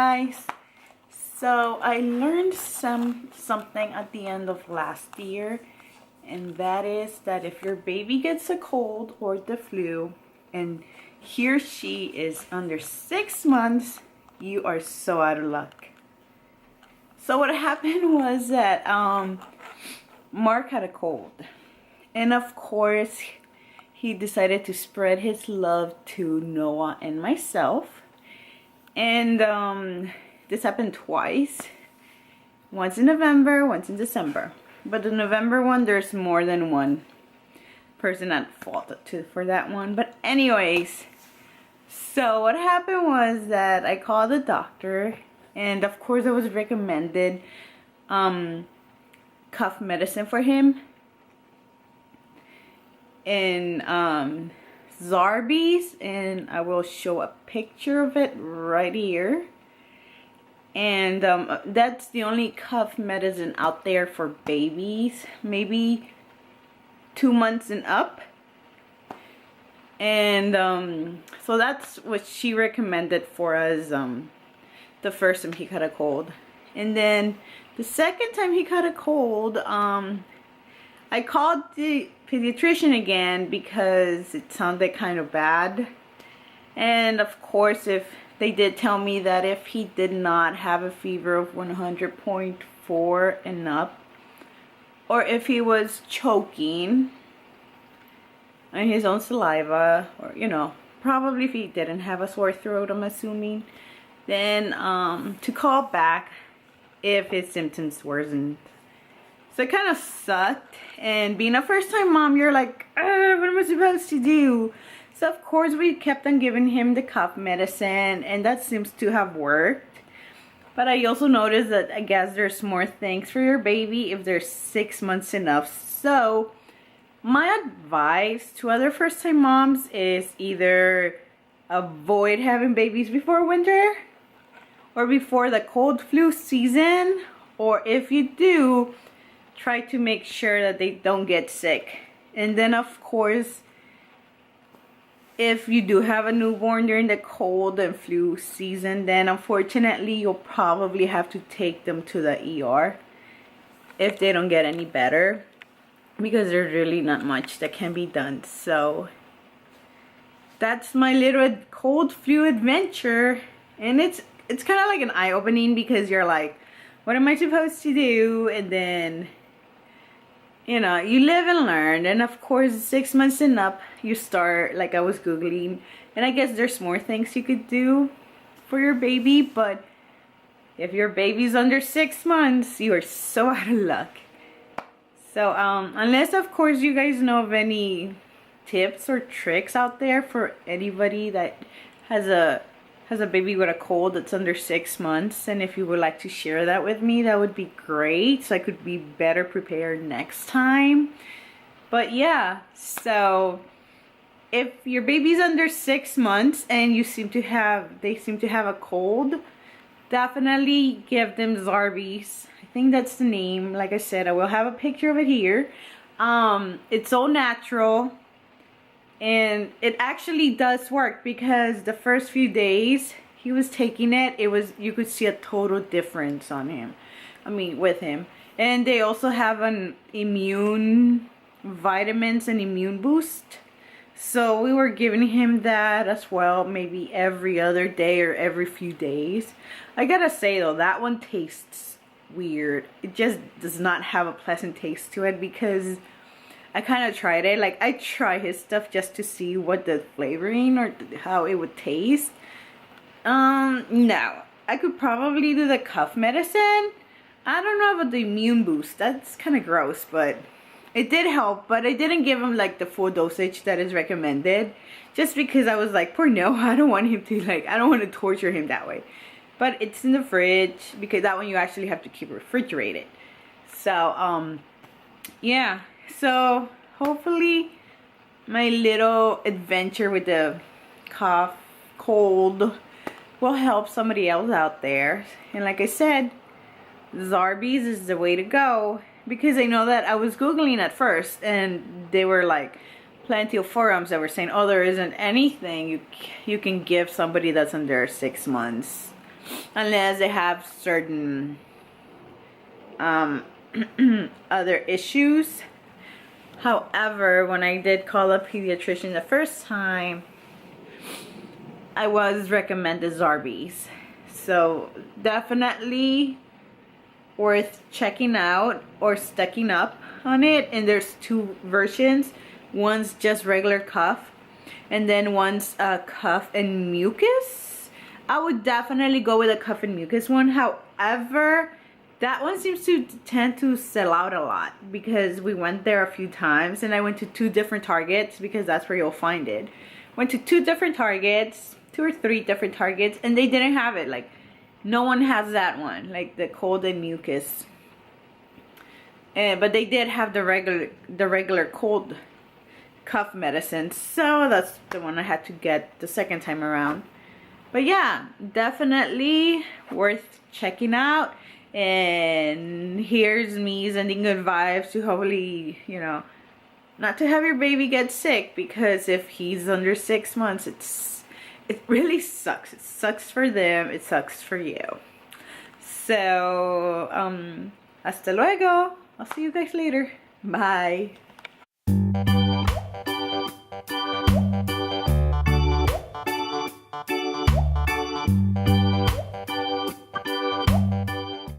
guys. So I learned something at the end of last year, and that is that if your baby gets a cold or the flu and he or she is under 6 months, you are so out of luck. So what happened was that Mark had a cold, and of course he decided to spread his love to Noah and myself. And this happened twice. Once in November, once in December. But the November one, there's more than one person at fault for that one. But anyways, so what happened was that I called the doctor, and of course I was recommended cough medicine for him. And Zarbee's, and I will show a picture of it right here. And that's the only cough medicine out there for babies, maybe 2 months and up. And so that's what she recommended for us the first time he caught a cold. And then the second time he caught a cold, I called the pediatrician again because it sounded kind of bad. And of course, if they did tell me that if he did not have a fever of 100.4 and up, or if he was choking on his own saliva, or probably if he didn't have a sore throat, I'm assuming, then to call back if his symptoms worsened. So it kind of sucked, and being a first-time mom, you're like, what am I supposed to do? So of course we kept on giving him the cough medicine, and that seems to have worked. But I also noticed that I guess there's more things for your baby if they're 6 months enough. So my advice to other first-time moms is either avoid having babies before winter or before the cold flu season, or if you do, try to make sure that they don't get sick. And then of course, if you do have a newborn during the cold and flu season, then unfortunately you'll probably have to take them to the ER if they don't get any better, because there's really not much that can be done. So that's my little cold flu adventure, and it's kind of like an eye-opening, because you're like, what am I supposed to do? And then you live and learn. And of course, 6 months and up, you start, like I was Googling, and I guess there's more things you could do for your baby. But if your baby's under 6 months, you are so out of luck. So unless of course you guys know of any tips or tricks out there for anybody that has a baby with a cold that's under 6 months, and if you would like to share that with me, that would be great, so I could be better prepared next time. But yeah, so if your baby's under 6 months and they seem to have a cold, definitely give them Zarbee's. I think that's the name. Like I said, I will have a picture of it here. It's all natural. And it actually does work, because the first few days he was taking it, you could see a total difference on him. With him. And they also have an immune vitamins and immune boost. So we were giving him that as well, maybe every other day or every few days. I gotta say though, that one tastes weird. It just does not have a pleasant taste to it, because I kind of tried it. Like, I try his stuff just to see what the flavoring or how it would taste. No. I could probably do the cough medicine. I don't know about the immune boost. That's kind of gross, but it did help. But I didn't give him, like, the full dosage that is recommended. Just because I was like, poor Noah, I don't want him to, I don't want to torture him that way. But it's in the fridge, because that one you actually have to keep refrigerated. So, yeah. So hopefully my little adventure with the cold will help somebody else out there. And like I said, Zarbee's is the way to go, because I know that I was Googling at first, and they were like plenty of forums that were saying, oh, there isn't anything you can give somebody that's under 6 months. unless they have certain other issues. However, when I did call a pediatrician the first time, I was recommended Zarbee's. So definitely worth checking out or stacking up on it. And there's two versions. One's just regular cuff, and then one's cuff and mucus. I would definitely go with a cuff and mucus one. However, that one seems to tend to sell out a lot because we went there a few times, and I went to 2 different Targets because that's where you'll find it. Went to 2 different Targets, 2 or 3 different Targets, and they didn't have it. Like, no one has that one, like the cold and mucus. But they did have the regular cold cough medicine, so that's the one I had to get the second time around. But yeah, definitely worth checking out. And here's me sending good vibes to hopefully, you know, not to have your baby get sick, because if he's under 6 months, it really sucks. It sucks for them, it sucks for you. So hasta luego. I'll see you guys later. Bye.